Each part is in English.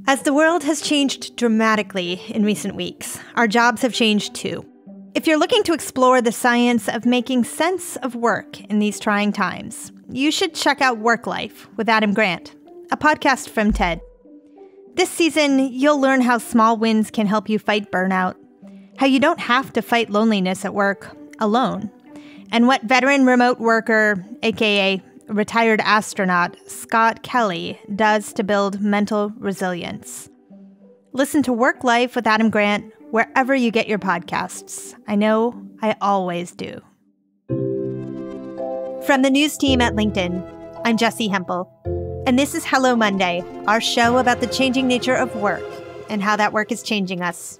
As the world has changed dramatically in recent weeks, our jobs have changed too. If you're looking to explore the science of making sense of work in these trying times, you should check out Work Life with Adam Grant, a podcast from TED. This season, you'll learn how small wins can help you fight burnout, how you don't have to fight loneliness at work alone, and what veteran remote worker, aka retired astronaut Scott Kelly does to build mental resilience. Listen to Work Life with Adam Grant wherever you get your podcasts. I know I always do. From the news team at LinkedIn, I'm Jessie Hempel, and this is Hello Monday, our show about the changing nature of work and how that work is changing us.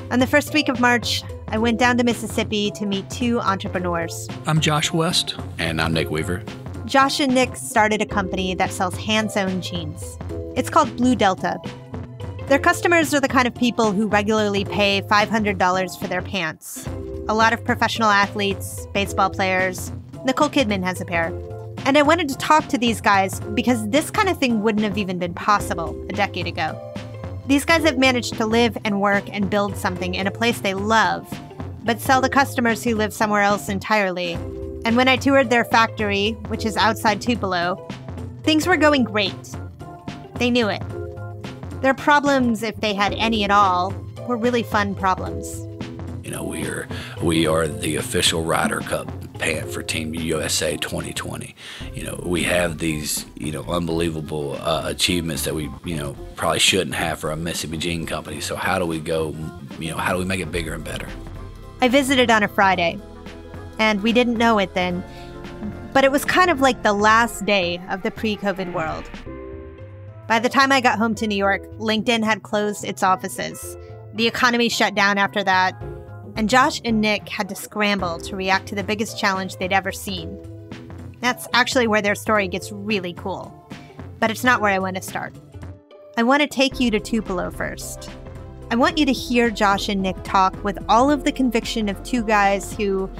On the first week of March, I went down to Mississippi to meet two entrepreneurs. I'm Josh West. And I'm Nick Weaver. Josh and Nick started a company that sells hand-sewn jeans. It's called Blue Delta. Their customers are the kind of people who regularly pay $500 for their pants. A lot of professional athletes, baseball players. Nicole Kidman has a pair. And I wanted to talk to these guys because this kind of thing wouldn't have even been possible a decade ago. These guys have managed to live and work and build something in a place they love, but sell to customers who live somewhere else entirely. And when I toured their factory, which is outside Tupelo, things were going great. They knew it. Their problems, if they had any at all, were really fun problems. You know, we are the official Ryder Cup pant for Team USA 2020. You know, we have these, unbelievable achievements that we, probably shouldn't have for a Mississippi jean company. So how do we go, how do we make it bigger and better? I visited on a Friday, and we didn't know it then, but it was kind of like the last day of the pre-COVID world. By the time I got home to New York, LinkedIn had closed its offices. The economy shut down after that, and Josh and Nick had to scramble to react to the biggest challenge they'd ever seen. That's actually where their story gets really cool. But it's not where I want to start. I want to take you to Tupelo first. I want you to hear Josh and Nick talk with all of the conviction of two guys who,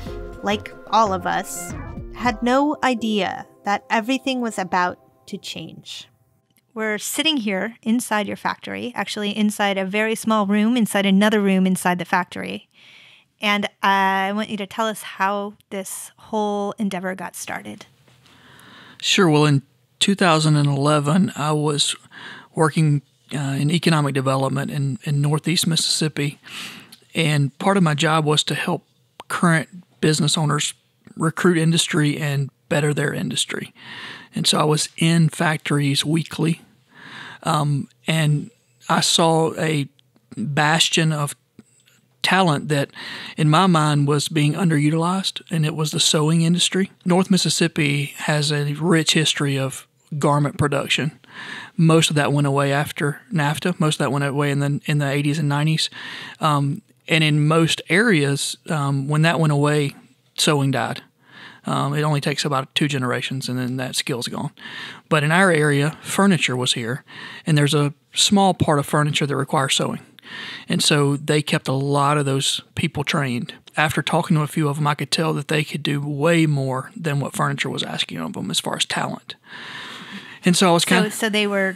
like all of us, had no idea that everything was about to change. We're sitting here inside your factory, actually inside a very small room, inside another room inside the factory. And I want you to tell us how this whole endeavor got started. Sure. Well, in 2011, I was working in economic development in Northeast Mississippi. And part of my job was to help current business owners recruit industry and better their industry. And so I was in factories weekly, and I saw a bastion of talent that in my mind was being underutilized, and it was the sewing industry. North Mississippi has a rich history of garment production. Most of that went away after NAFTA. Most of that went away in the 80s and 90s. And in most areas, when that went away, sewing died. It only takes about 2 generations, and then that skill's gone. But in our area, furniture was here, and there's a small part of furniture that requires sewing. And so they kept a lot of those people trained. After talking to a few of them, I could tell that they could do way more than what furniture was asking of them as far as talent. And so I was kind of... So they were,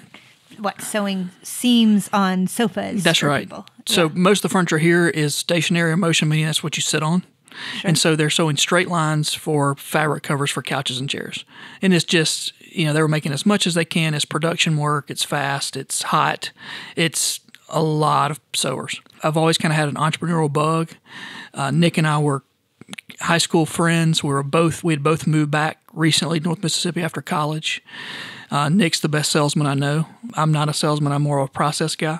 sewing seams on sofas? That's right. People. So most of the furniture here is stationary or motion, meaning that's what you sit on. Sure. And so they're sewing straight lines for fabric covers for couches and chairs. And it's just, they were making as much as they can. It's production work. It's fast. It's hot. It's a lot of sewers. I've always kind of had an entrepreneurial bug. Nick and I were high school friends. We had both moved back recently to North Mississippi after college. Nick's the best salesman I know. I'm not a salesman. I'm more of a process guy.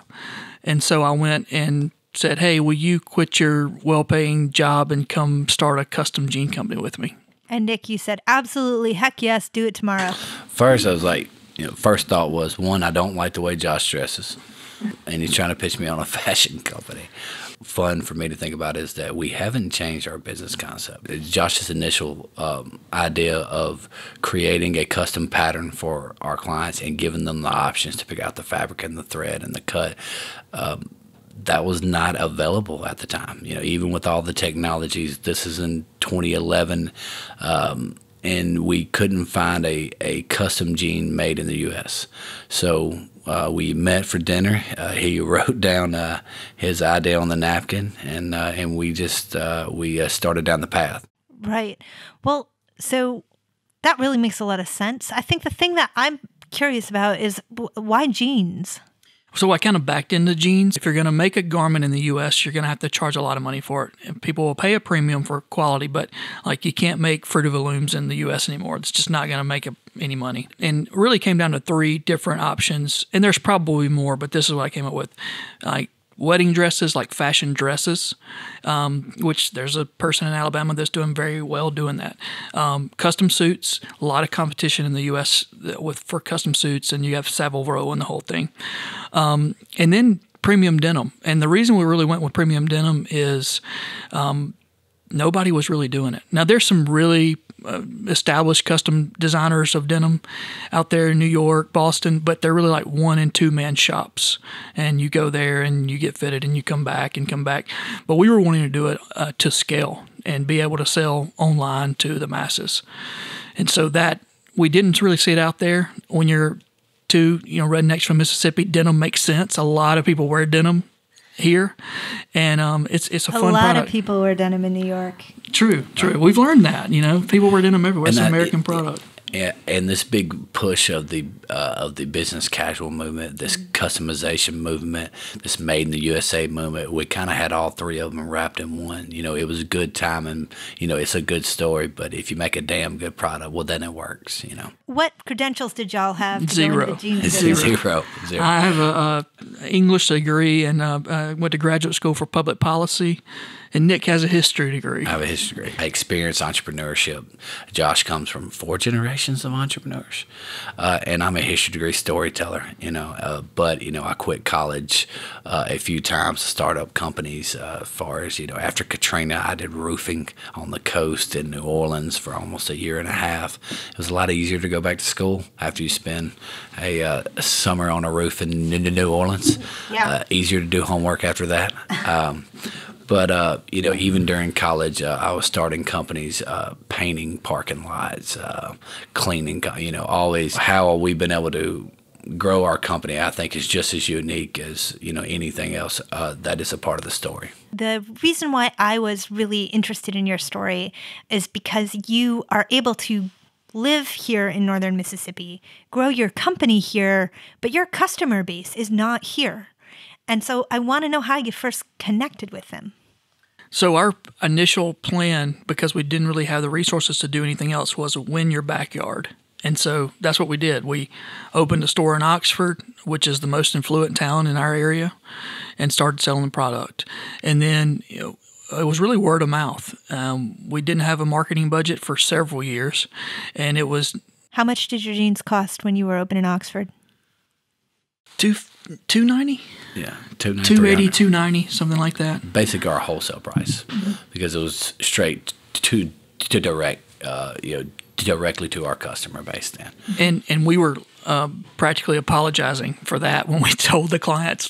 And so I went and said, hey, will you quit your well-paying job and come start a custom jean company with me? And Nick, you said, absolutely, heck yes, do it tomorrow. First, I was like, first thought was, one, I don't like the way Josh dresses. And he's trying to pitch me on a fashion company. Fun for me to think about is that we haven't changed our business concept. Josh's initial idea of creating a custom pattern for our clients and giving them the options to pick out the fabric and the thread and the cut, that was not available at the time. Even with all the technologies, this is in 2011, and we couldn't find a custom jean made in the U.S. So we met for dinner. He wrote down his idea on the napkin, and we just we started down the path. Right. Well, so that really makes a lot of sense. I think the thing that I'm curious about is why jeans? So I kind of backed into jeans. If you're going to make a garment in the U.S., you're going to have to charge a lot of money for it. And people will pay a premium for quality, but like you can't make Fruit of the Looms in the U.S. anymore. It's just not going to make any money. And it really came down to 3 different options. And there's probably more, but this is what I came up with. Like wedding dresses, like fashion dresses, which there's a person in Alabama that's doing very well doing that. Custom suits, a lot of competition in the U.S. for custom suits, and you have Savile Row and the whole thing. And then premium denim. And the reason we really went with premium denim is nobody was really doing it. Now, there's some really established custom designers of denim out there in New York, Boston, but they're really like 1- and 2-man shops. And you go there and you get fitted and you come back. But we were wanting to do it to scale and be able to sell online to the masses. And so that we didn't really see it out there. When you're rednecks from Mississippi, denim makes sense. A lot of people wear denim here, and it's a fun product. A lot of people wear denim in New York. True. We've learned that. People wear denim everywhere. It's an American product. Yeah, and this big push of the business casual movement, this customization movement, this made in the USA movement, we kind of had all 3 of them wrapped in one. It was a good time, and it's a good story. But if you make a damn good product, well, then it works. What credentials did y'all have? Zero. Zero. I have a English degree and went to graduate school for public policy. And Nick has a history degree. I have a history degree. I experienced entrepreneurship. Josh comes from 4 generations of entrepreneurs. And I'm a history degree storyteller, but I quit college a few times to start up companies as far as, after Katrina, I did roofing on the coast in New Orleans for almost 1.5 years. It was a lot easier to go back to school after you spend a summer on a roof in New Orleans. Yeah. Easier to do homework after that. But, even during college, I was starting companies, painting parking lots, cleaning, always how we've been able to grow our company, I think, is just as unique as, anything else that is a part of the story. The reason why I was really interested in your story is because you are able to live here in northern Mississippi, grow your company here, but your customer base is not here. And so I want to know how you first connected with them. So our initial plan, because we didn't really have the resources to do anything else, was win your backyard. And so that's what we did. We opened a store in Oxford, which is the most affluent town in our area, and started selling the product. And then it was really word of mouth. We didn't have a marketing budget for several years, and it was... How much did your jeans cost when you were open in Oxford? $290? Yeah, $280, $290, something like that. Basically our wholesale price, because it was straight to direct, directly to our customer base then. And we were practically apologizing for that when we told the clients,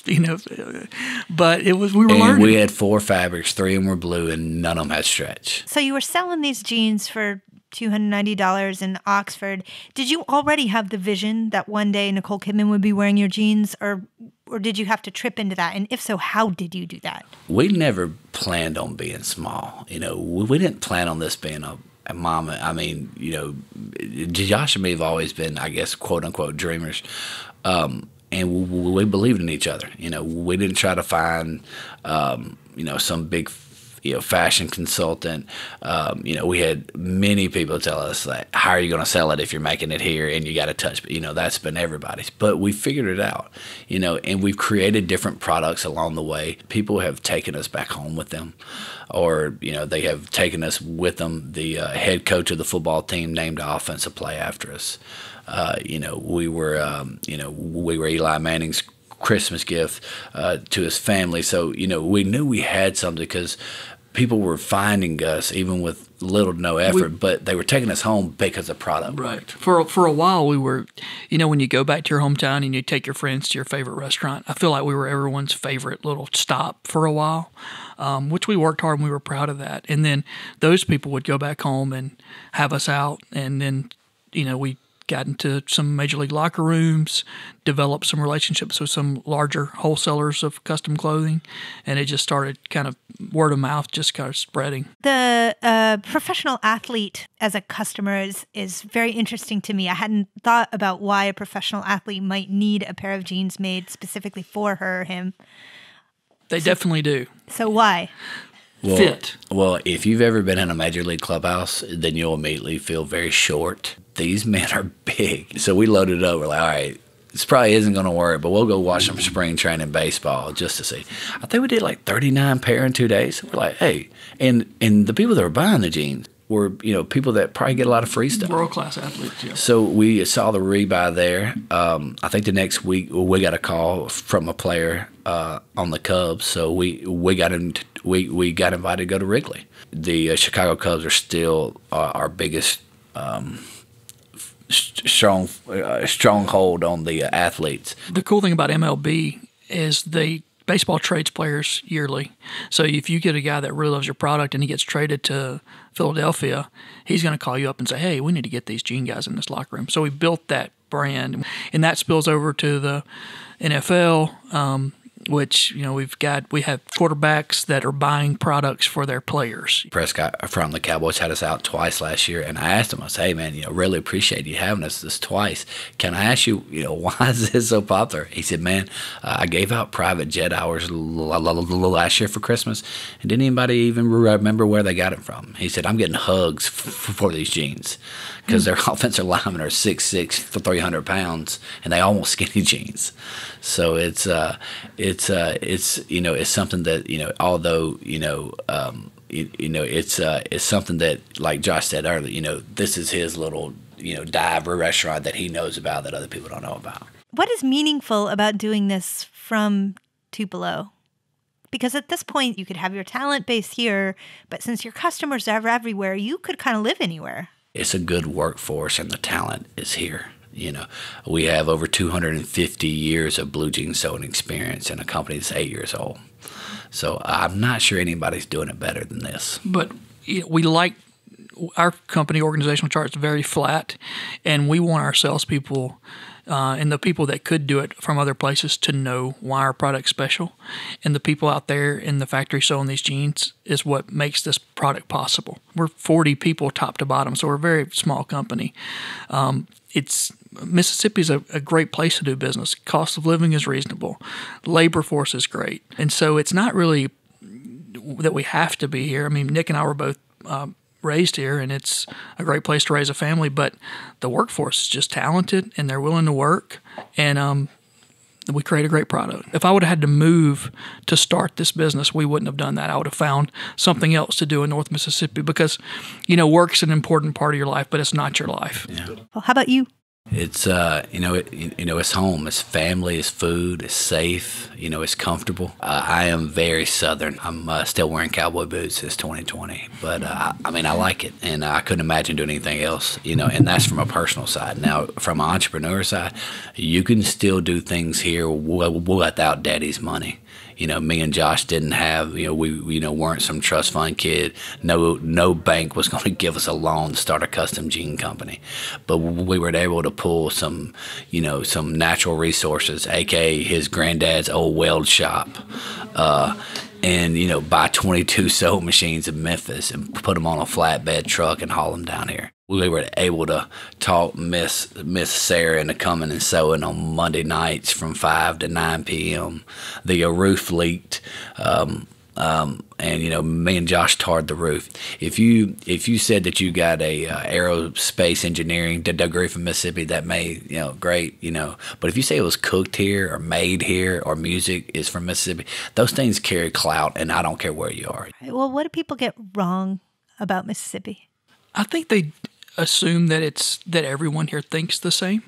but we were learning. We had 4 fabrics, 3 of them were blue, and none of them had stretch. So you were selling these jeans for $290 in Oxford. Did you already have the vision that one day Nicole Kidman would be wearing your jeans, or did you have to trip into that? And if so, how did you do that? We never planned on being small. We didn't plan on this being a mom. I mean, Josh and me have always been, I guess, quote unquote dreamers. And we believed in each other. We didn't try to find, some big fashion consultant. We had many people tell us that, how are you going to sell it if you're making it here and you got to touch, that's been everybody's. But we figured it out, and we've created different products along the way. People have taken us back home with them, or, they have taken us with them. The head coach of the football team named an offensive play after us. We were Eli Manning's Christmas gift to his family. So, we knew we had something because people were finding us even with little to no effort, but they were taking us home because the product worked. For a while we were, when you go back to your hometown and you take your friends to your favorite restaurant, I feel like we were everyone's favorite little stop for a while, which we worked hard and we were proud of that. And then those people would go back home and have us out, and then, we got into some major league locker rooms, developed some relationships with some larger wholesalers of custom clothing, and it just started kind of word of mouth, just kind of spreading. The professional athlete as a customer is very interesting to me. I hadn't thought about why a professional athlete might need a pair of jeans made specifically for her or him. They definitely do. So why? Fit. Well, if you've ever been in a major league clubhouse, then you'll immediately feel very short. These men are big. So we loaded up. We're like, all right, this probably isn't going to work, but we'll go watch some spring training baseball just to see. I think we did like 39 pair in 2 days. We're like, hey, and the people that were buying the jeans were, people that probably get a lot of free stuff. World-class athletes, yeah. So we saw the rebuy there. I think the next week we got a call from a player on the Cubs, so we got we got invited to go to Wrigley. The Chicago Cubs are still our biggest stronghold on the athletes. The cool thing about MLB is baseball trades players yearly. So if you get a guy that really loves your product and he gets traded to Philadelphia, he's going to call you up and say, hey, we need to get these jean guys in this locker room. So we built that brand, and that spills over to the NFL, which, we have quarterbacks that are buying products for their players. Prescott from the Cowboys had us out twice last year, and I asked him, I said, hey, man, really appreciate you having us this twice. Can I ask you, why is this so popular? He said, man, I gave out private jet hours last year for Christmas, and didn't anybody even remember where they got it from? He said, I'm getting hugs for these jeans because their offensive linemen are 6'6", 300 pounds, and they almost skinny jeans. So it's something that although it's something that, like Josh said earlier, this is his little dive restaurant that he knows about that other people don't know about. What is meaningful about doing this from Tupelo? Because at this point you could have your talent base here, but since your customers are everywhere, you could kind of live anywhere. It's a good workforce, and the talent is here. We have over 250 years of blue jean sewing experience in a company that's 8 years old. So I'm not sure anybody's doing it better than this. But we like our company organizational chart is very flat, and we want our salespeople and the people that could do it from other places to know why our product's special. And the people out there in the factory sewing these jeans is what makes this product possible. We're 40 people top to bottom, so we're a very small company. Mississippi's a great place to do business. Cost of living is reasonable. Labor force is great. And so it's not really that we have to be here. I mean, Nick and I were both raised here, and it's a great place to raise a family, but the workforce is just talented, and they're willing to work, and we create a great product. If I would have had to move to start this business, we wouldn't have done that. I would have found something else to do in North Mississippi because, work's an important part of your life, but it's not your life. Yeah. Well, how about you? It's it's home, it's family, it's food, it's safe, it's comfortable. I am very Southern. I'm still wearing cowboy boots since 2020, but I like it, and I couldn't imagine doing anything else. And that's from a personal side. Now, from an entrepreneur side, you can still do things here without daddy's money. Me and Josh didn't have, we weren't some trust fund kid. No bank was going to give us a loan to start a custom jean company. But we were able to pull some natural resources, aka his granddad's old weld shop, and buy 22 sewing machines in Memphis and put them on a flatbed truck and haul them down here. We were able to talk Miss Sarah into coming and sewing on Monday nights from 5 to 9 p.m. The roof leaked, and me and Josh tarred the roof. If you said that you got a aerospace engineering degree from Mississippi, that may great, But if you say it was cooked here or made here or music is from Mississippi, those things carry clout, and I don't care where you are. Well, what do people get wrong about Mississippi? I think they assume that everyone here thinks the same,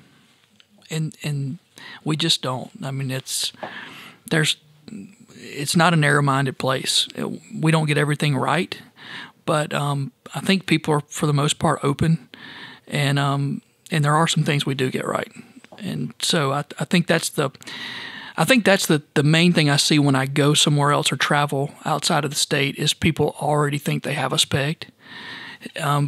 and we just don't. I mean, it's not a narrow-minded place. We don't get everything right, but I think people are, for the most part, open, and there are some things we do get right, and so I think that's the main thing I see when I go somewhere else or travel outside of the state is people already think they have us pegged,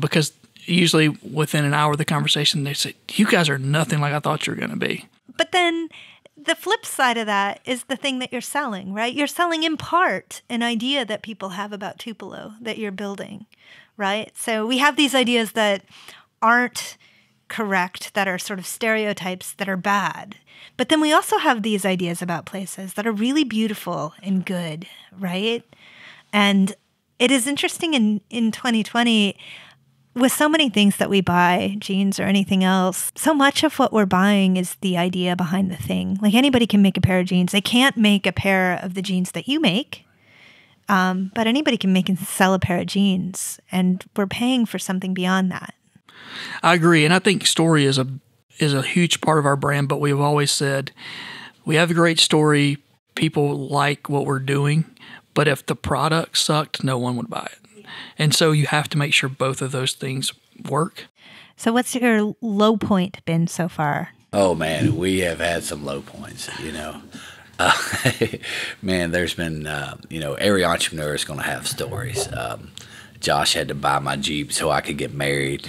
because usually within an hour of the conversation, they say, "You guys are nothing like I thought you were going to be." But then the flip side of that is the thing that you're selling, right? You're selling in part an idea that people have about Tupelo that you're building, right? So we have these ideas that aren't correct, that are sort of stereotypes that are bad. But then we also have these ideas about places that are really beautiful and good, right? And it is interesting in 2020, with so many things that we buy, jeans or anything else, so much of what we're buying is the idea behind the thing. Like anybody can make a pair of jeans. They can't make a pair of the jeans that you make, but anybody can make and sell a pair of jeans, and we're paying for something beyond that. I agree, and I think story is a huge part of our brand, but we've always said we have a great story, people like what we're doing, but if the product sucked, no one would buy it. And so you have to make sure both of those things work. So what's your low point been so far? Oh, man, we have had some low points, Man, there's been, every entrepreneur is going to have stories. Josh had to buy my Jeep so I could get married.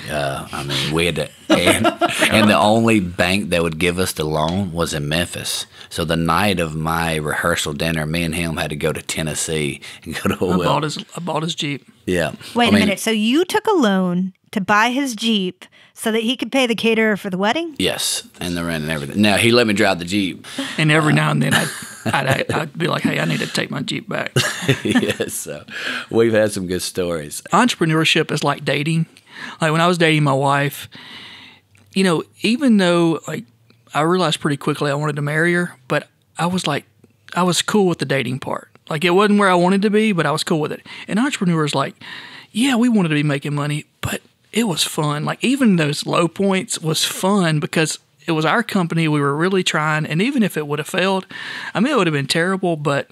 We had to, and the only bank that would give us the loan was in Memphis. So the night of my rehearsal dinner, me and him had to go to Tennessee and go to I bought his Jeep. Yeah. Wait a minute. So you took a loan to buy his Jeep so that he could pay the caterer for the wedding? Yes, and the rent and everything. Now, he let me drive the Jeep. And every now and then I'd be like, hey, I need to take my Jeep back. Yes, so we've had some good stories. Entrepreneurship is like dating. Like when I was dating my wife, even though I realized pretty quickly I wanted to marry her, but I was cool with the dating part. Like it wasn't where I wanted to be, but I was cool with it. And entrepreneurs yeah, we wanted to be making money, but it was fun. Like even those low points was fun because it was our company. We were really trying. And even if it would have failed, it would have been terrible, but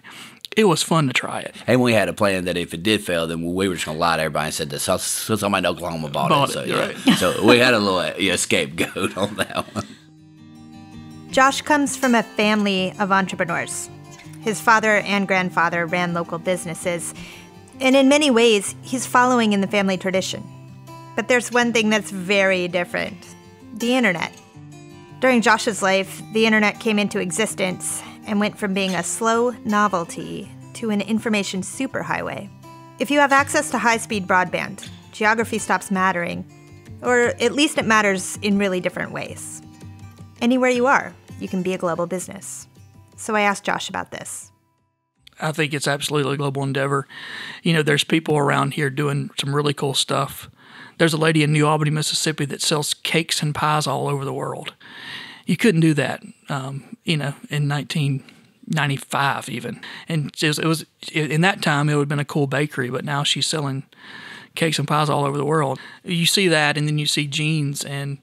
it was fun to try it. And we had a plan that if it did fail, then we were just going to lie to everybody and said that somebody in Oklahoma bought it. So, yeah. Right. So we had a little scapegoat on that one. Josh comes from a family of entrepreneurs. His father and grandfather ran local businesses. And in many ways, he's following in the family tradition. But there's one thing that's very different: the internet. During Josh's life, the internet came into existence and went from being a slow novelty to an information superhighway. If you have access to high-speed broadband, geography stops mattering, or at least it matters in really different ways. Anywhere you are, you can be a global business. So I asked Josh about this. I think it's absolutely a global endeavor. There's people around here doing some really cool stuff. There's a lady in New Albany, Mississippi that sells cakes and pies all over the world. You couldn't do that, in 1995 even. And it was in that time it would have been a cool bakery, but now she's selling cakes and pies all over the world. You see that, and then you see jeans. And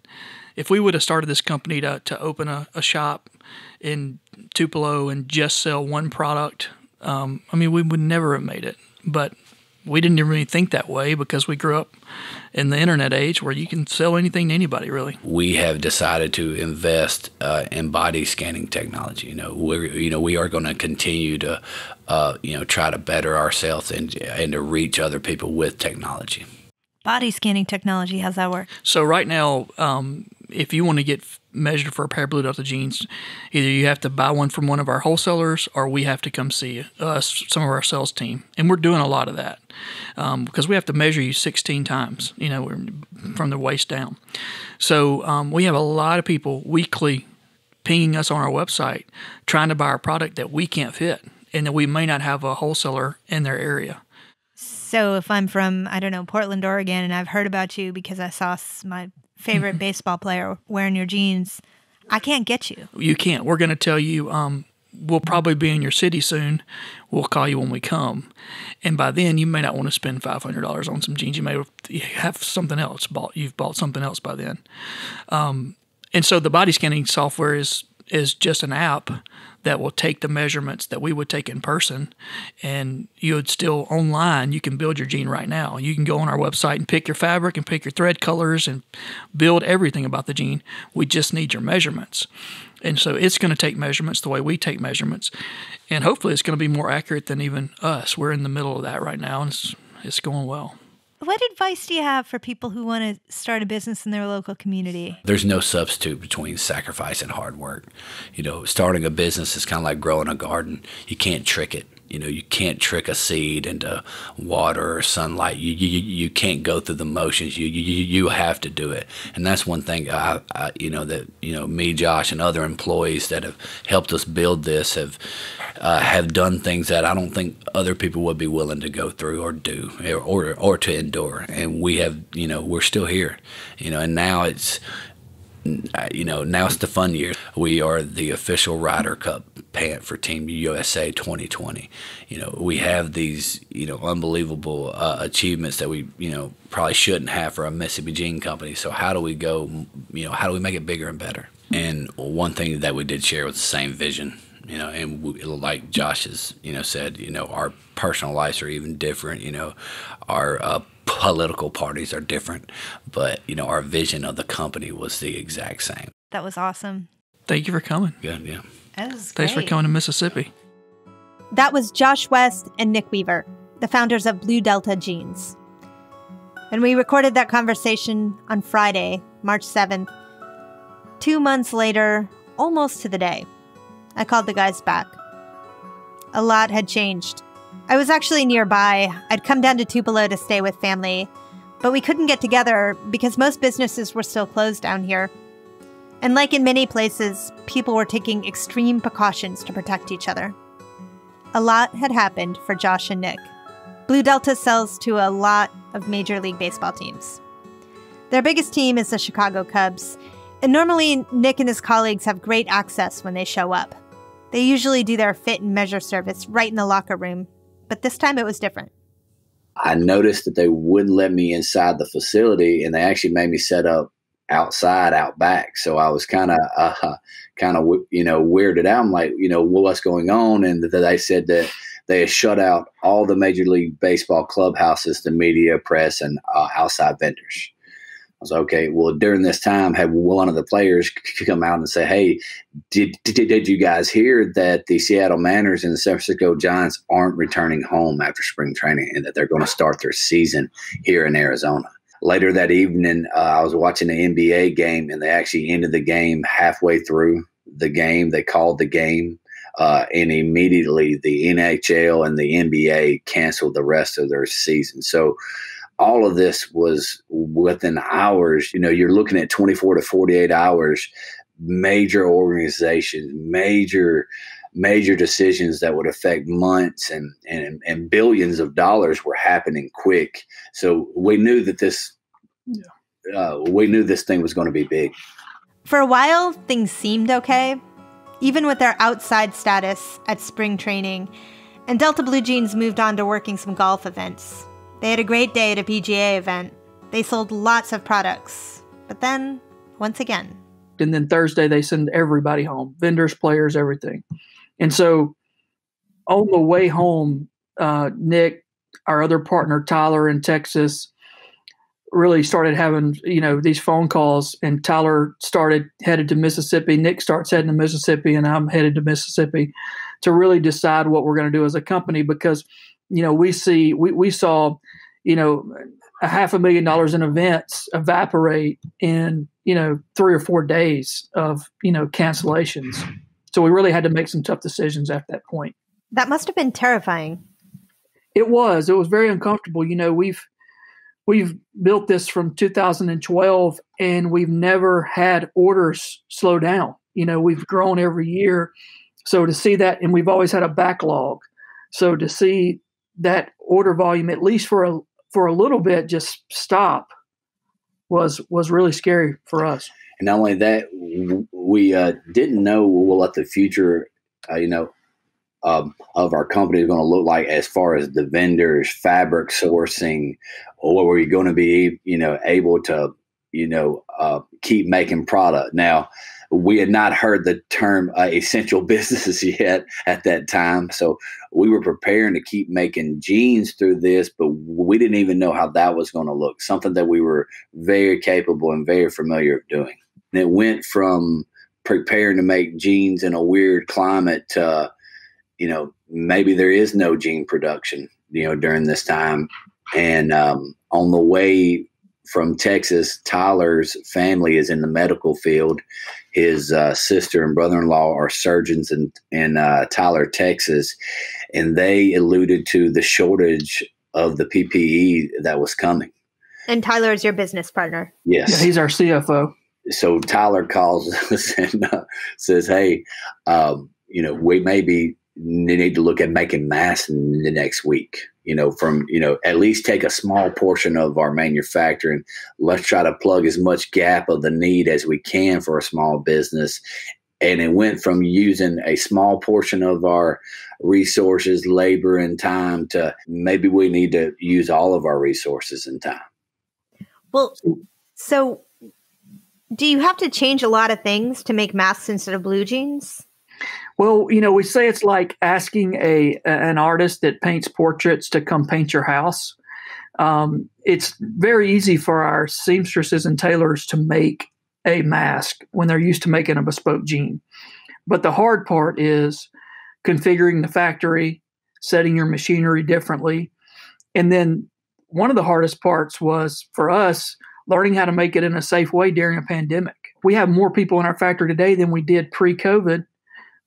if we would have started this company to open a shop in Tupelo and just sell one product, we would never have made it. But we didn't really think that way because we grew up in the internet age where you can sell anything to anybody, really. We have decided to invest in body scanning technology. We are going to continue to try to better ourselves and to reach other people with technology. Body scanning technology, how's that work? So right now, if you want to get measured for a pair of Blue Delta jeans, either you have to buy one from one of our wholesalers or we have to come see us, some of our sales team. And we're doing a lot of that because we have to measure you 16 times, from the waist down. So we have a lot of people weekly pinging us on our website trying to buy our product that we can't fit and that we may not have a wholesaler in their area. So if I'm from, Portland, Oregon, and I've heard about you because I saw my favorite baseball player wearing your jeans, I can't get you. You can't. We're going to tell you we'll probably be in your city soon. We'll call you when we come. And by then, you may not want to spend $500 on some jeans. You may have something else bought. You've bought something else by then. And so the body scanning software is just an app that will take the measurements that we would take in person, and you would still online. You can build your jean right now. You can go on our website and pick your fabric and pick your thread colors and build everything about the jean. We just need your measurements. And so it's going to take measurements the way we take measurements, and hopefully it's going to be more accurate than even us. We're in the middle of that right now, and it's going well. What advice do you have for people who want to start a business in their local community? There's no substitute between sacrifice and hard work. Starting a business is kind of like growing a garden. You can't trick it. You can't trick a seed into water or sunlight. You can't go through the motions. You have to do it. And that's one thing me, Josh, and other employees that have helped us build this have done things that I don't think other people would be willing to go through or do or to endure. And we have, we're still here, and now it's the fun year. We are the official Ryder Cup pant for Team USA 2020. We have these, unbelievable achievements that we, probably shouldn't have for a Mississippi Gene company. So how do we go, how do we make it bigger and better? And one thing that we did share was the same vision, and like Josh has, said, our personal lives are even different, our political parties are different, but our vision of the company was the exact same. That was awesome. Thank you for coming. Good, yeah. That was Thanks great. for coming to Mississippi. That was Josh West and Nick Weaver, the founders of Blue Delta Jeans. And we recorded that conversation on Friday, March 7th. 2 months later, almost to the day, I called the guys back. A lot had changed. I was actually nearby. I'd come down to Tupelo to stay with family, but we couldn't get together because most businesses were still closed down here. And like in many places, people were taking extreme precautions to protect each other. A lot had happened for Josh and Nick. Blue Delta sells to a lot of Major League Baseball teams. Their biggest team is the Chicago Cubs, and normally Nick and his colleagues have great access when they show up. They usually do their fit and measure service right in the locker room, but this time it was different. I noticed that they wouldn't let me inside the facility, and they actually made me set up outside, out back. So I was kind of weirded out. I'm like, well, what's going on? And they said that they had shut out all the Major League Baseball clubhouses, the media, press, and outside vendors. I was like, okay, well, during this time, had one of the players come out and say, hey, did you guys hear that the Seattle Mariners and the San Francisco Giants aren't returning home after spring training and that they're going to start their season here in Arizona? Later that evening, I was watching an NBA game, and they actually ended the game halfway through the game. They called the game, and immediately the NHL and the NBA canceled the rest of their season. So all of this was within hours. You're looking at 24 to 48 hours, major organizations, major decisions that would affect months and billions of dollars were happening quick. So we knew that this thing was going to be big. For a while, things seemed okay, even with their outside status at spring training, and Delta Blue Jeans moved on to working some golf events. They had a great day at a PGA event. They sold lots of products. But then, once again. And then Thursday, they send everybody home, vendors, players, everything. And so on the way home, Nick, our other partner, Tyler in Texas, really started having, these phone calls, and Tyler headed to Mississippi. Nick starts heading to Mississippi, and I'm headed to Mississippi to really decide what we're going to do as a company, because, we saw, $500,000 in events evaporate in, 3 or 4 days of, cancellations. So we really had to make some tough decisions at that point. That must have been terrifying. It was very uncomfortable. We've built this from 2012, and we've never had orders slow down. We've grown every year. So to see that, and we've always had a backlog. So to see that order volume, at least for a little bit, just stop was really scary for us. And not only that, we didn't know what the future, of our company is going to look like as far as the vendors, fabric sourcing, or were we going to be, able to, keep making product. Now, we had not heard the term essential businesses yet at that time. So we were preparing to keep making jeans through this, but we didn't even know how that was going to look, something that we were very capable and very familiar of doing. And it went from preparing to make jeans in a weird climate to, maybe there is no jean production, during this time. And on the way from Texas, Tyler's family is in the medical field. His sister and brother-in-law are surgeons in Tyler, Texas, and they alluded to the shortage of the PPE that was coming. And Tyler is your business partner. Yes. Yeah, he's our CFO. So Tyler calls us and says, hey, we maybe need to look at making masks in the next week, at least take a small portion of our manufacturing. Let's try to plug as much gap of the need as we can for a small business. And it went from using a small portion of our resources, labor, and time to maybe we need to use all of our resources and time. Well, so do you have to change a lot of things to make masks instead of blue jeans? Well, we say it's like asking an artist that paints portraits to come paint your house. It's very easy for our seamstresses and tailors to make a mask when they're used to making a bespoke jean. But the hard part is configuring the factory, setting your machinery differently. And then one of the hardest parts was for us learning how to make it in a safe way during a pandemic. We have more people in our factory today than we did pre-COVID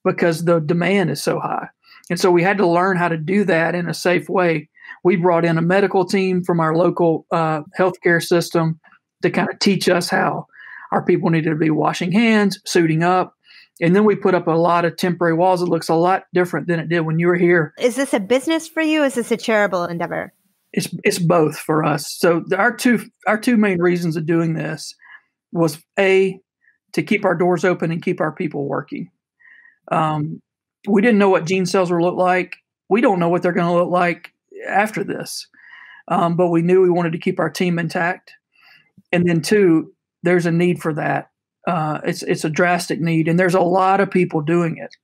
because the demand is so high. And so we had to learn how to do that in a safe way. We brought in a medical team from our local healthcare system to kind of teach us how our people needed to be washing hands, suiting up. And then we put up a lot of temporary walls. It looks a lot different than it did when you were here. Is this a business for you? Is this a charitable endeavor? It's both for us. So our two main reasons of doing this was A, to keep our doors open and keep our people working. We didn't know what jean sales would look like. We don't know what they're going to look like after this. But we knew we wanted to keep our team intact. And then two, there's a need for that. It's a drastic need, and there's a lot of people doing it,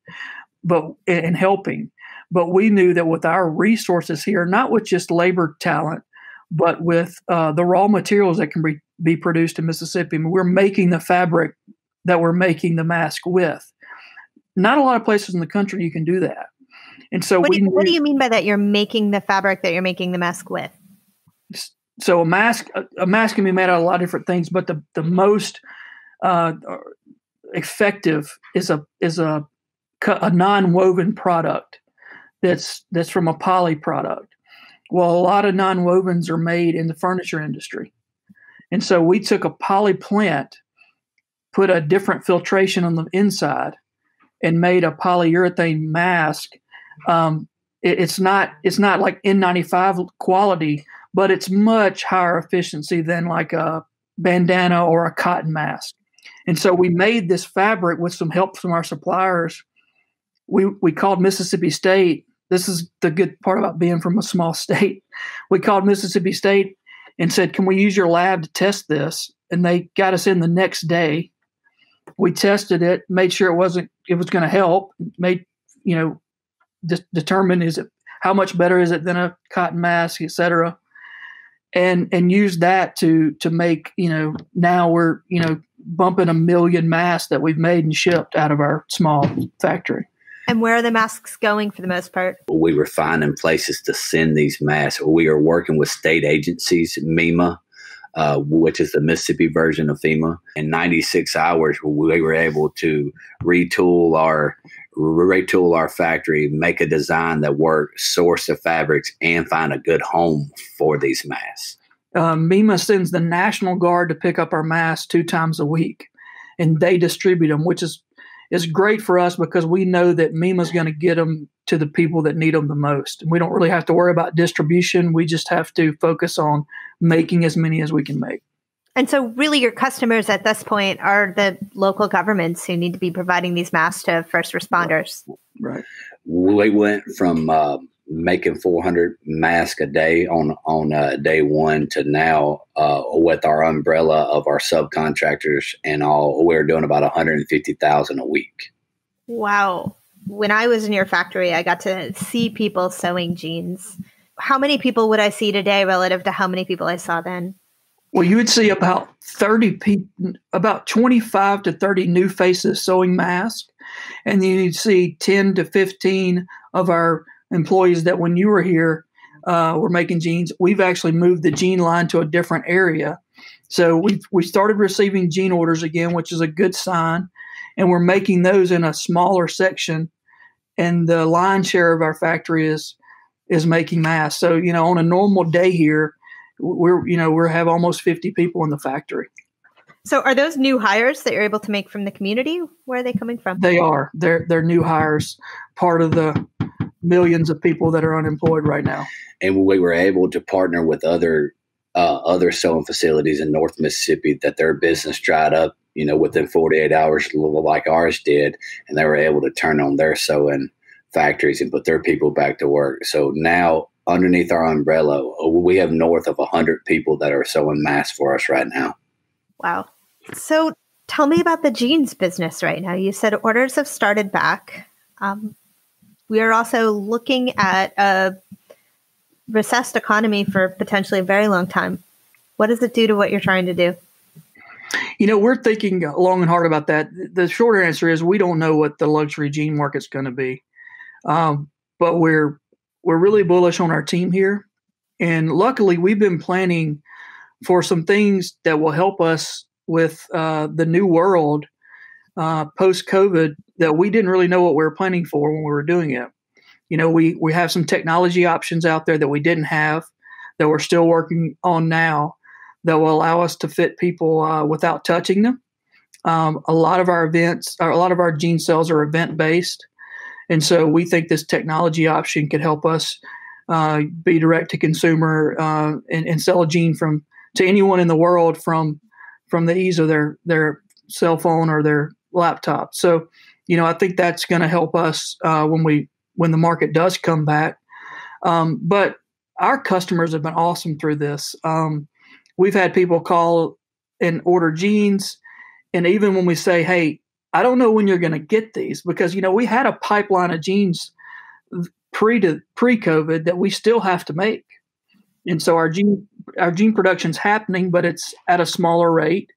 and helping. But we knew that with our resources here, not with just labor talent, but with the raw materials that can be produced in Mississippi, I mean, we're making the fabric that we're making the mask with. Not a lot of places in the country you can do that. And so what do you mean by that? You're making the fabric that you're making the mask with? So a mask can be made out of a lot of different things, but the most effective is a non-woven product that's from a poly product. Well, a lot of non-wovens are made in the furniture industry. And so we took a poly plant, put a different filtration on the inside, and made a polyurethane mask. It's not like N95 quality, but it's much higher efficiency than like a bandana or a cotton mask. And so we made this fabric with some help from our suppliers. We called Mississippi State. This is the good part about being from a small state. We called Mississippi State and said, can we use your lab to test this? And they got us in the next day. We tested it, made sure it was going to help, determine how much better is it than a cotton mask, et cetera. And use that to make, now we're, bumping 1 million masks that we've made and shipped out of our small factory. And where are the masks going for the most part? We were finding places to send these masks. We are working with state agencies, MEMA, which is the Mississippi version of FEMA. In 96 hours, we were able to retool our factory, make a design that worked, source the fabrics, and find a good home for these masks. MEMA sends the National Guard to pick up our masks 2 times a week, and they distribute them, which is great for us because we know that MEMA is going to get them to the people that need them the most. And we don't really have to worry about distribution. We just have to focus on making as many as we can make. And so really your customers at this point are the local governments who need to be providing these masks to first responders. Right. We went from making 400 masks a day on day one to now with our umbrella of our subcontractors and all, we're doing about 150,000 a week. Wow. When I was in your factory, I got to see people sewing jeans. How many people would I see today relative to how many people I saw then? Well, you would see about 30 people, about 25 to 30 new faces sewing masks. And then you'd see 10 to 15 of our employees that when you were here we're making jeans. We've actually moved the jean line to a different area. So we started receiving jean orders again, which is a good sign. And we're making those in a smaller section. And the lion's share of our factory is making masks. So, on a normal day here, we have almost 50 people in the factory. So are those new hires that you're able to make from the community? Where are they coming from? They are. They're new hires, part of the millions of people that are unemployed right now. And we were able to partner with other sewing facilities in North Mississippi that their business dried up, within 48 hours, like ours did, and they were able to turn on their sewing factories and put their people back to work. So now, underneath our umbrella, we have north of 100 people that are sewing masks for us right now. Wow. So tell me about the jeans business right now. You said orders have started back. We are also looking at a recessed economy for potentially a very long time. What does it do to what you're trying to do? We're thinking long and hard about that. The shorter answer is we don't know what the luxury jean market's going to be. But we're really bullish on our team here. And luckily, we've been planning for some things that will help us with the new world post-COVID that we didn't really know what we were planning for when we were doing it. We have some technology options out there that we didn't have that we're still working on now that will allow us to fit people without touching them. A lot of our jean sales are event-based. And so we think this technology option could help us be direct to consumer and sell a jean to anyone in the world from the ease of their cell phone or their laptop. So, I think that's going to help us when the market does come back. But our customers have been awesome through this. We've had people call and order jeans. And even when we say, hey, I don't know when you're going to get these, because, we had a pipeline of jeans pre-COVID that we still have to make. And so our jean production's happening, but it's at a smaller rate.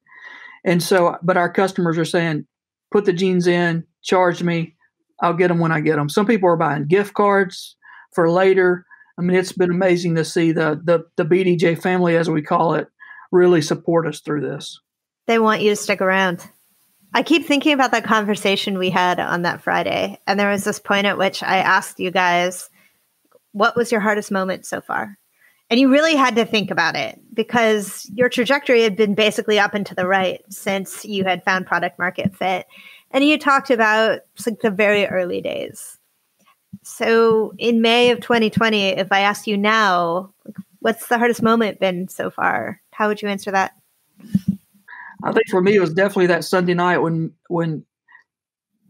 And so, but our customers are saying, put the jeans in, charge me, I'll get them when I get them. Some people are buying gift cards for later. I mean, it's been amazing to see the BDJ family, as we call it, really support us through this. They want you to stick around. I keep thinking about that conversation we had on that Friday. And there was this point at which I asked you guys, what was your hardest moment so far? And you really had to think about it because your trajectory had been basically up and to the right since you had found product market fit. And you talked about the very early days. So in May of 2020, if I asked you now, what's the hardest moment been so far? How would you answer that? I think for me, it was definitely that Sunday night when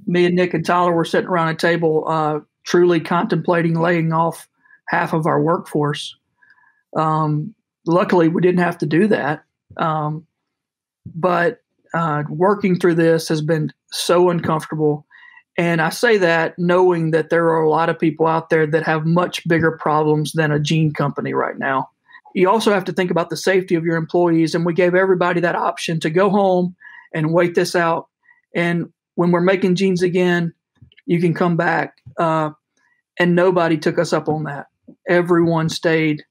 me and Nick and Tyler were sitting around a table, truly contemplating laying off half of our workforce. Luckily, we didn't have to do that. But working through this has been so uncomfortable. And I say that knowing that there are a lot of people out there that have much bigger problems than a jean company right now. You also have to think about the safety of your employees. And we gave everybody that option to go home and wait this out. And when we're making jeans again, you can come back. And nobody took us up on that. Everyone stayed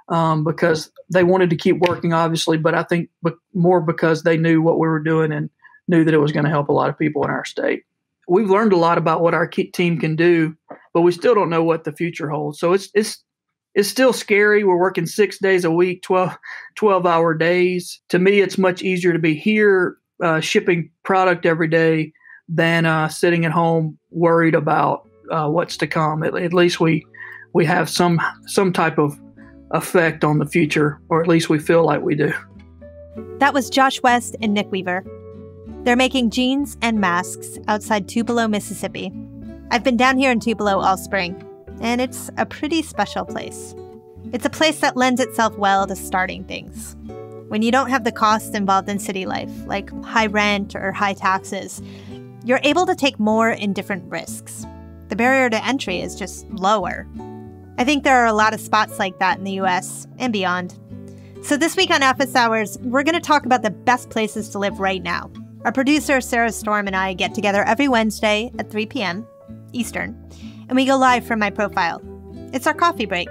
because they wanted to keep working, obviously, but I think more because they knew what we were doing and knew that it was going to help a lot of people in our state. We've learned a lot about what our team can do, but we still don't know what the future holds. So it's still scary. We're working 6 days a week, 12-hour days. To me, it's much easier to be here shipping product every day than sitting at home worried about what's to come. At least we have some type of effect on the future, or at least we feel like we do. That was Josh West and Nick Weaver. They're making jeans and masks outside Tupelo, Mississippi. I've been down here in Tupelo all spring, and it's a pretty special place. It's a place that lends itself well to starting things. When you don't have the costs involved in city life, like high rent or high taxes, you're able to take more in different risks. The barrier to entry is just lower. I think there are a lot of spots like that in the US and beyond. So this week on Office Hours, we're going to talk about the best places to live right now. Our producer, Sarah Storm, and I get together every Wednesday at 3 p.m. Eastern, and we go live from my profile. It's our coffee break.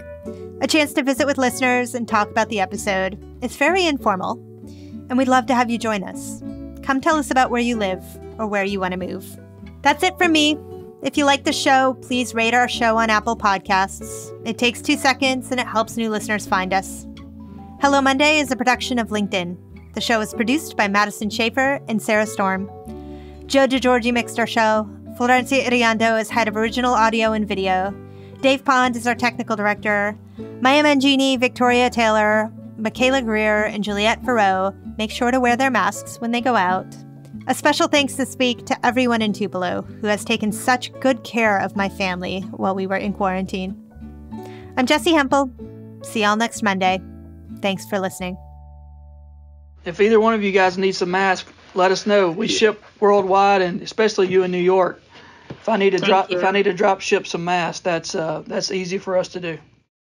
a chance to visit with listeners and talk about the episode. It's very informal, and we'd love to have you join us. Come tell us about where you live or where you want to move. That's it from me. If you like the show, please rate our show on Apple Podcasts. It takes 2 seconds and it helps new listeners find us. Hello Monday is a production of LinkedIn. The show is produced by Madison Schaefer and Sarah Storm. Joe DeGiorgi mixed our show. Florencia Iriando is head of original audio and video. Dave Pond is our technical director. Maya Mangini, Victoria Taylor, Michaela Greer, and Juliette Farreau make sure to wear their masks when they go out. A special thanks this week to everyone in Tupelo who has taken such good care of my family while we were in quarantine. I'm Jessie Hempel. See y'all next Monday. Thanks for listening. If either one of you guys needs a mask, let us know. We ship worldwide, and especially you in New York. If I need to drop ship some masks, that's easy for us to do.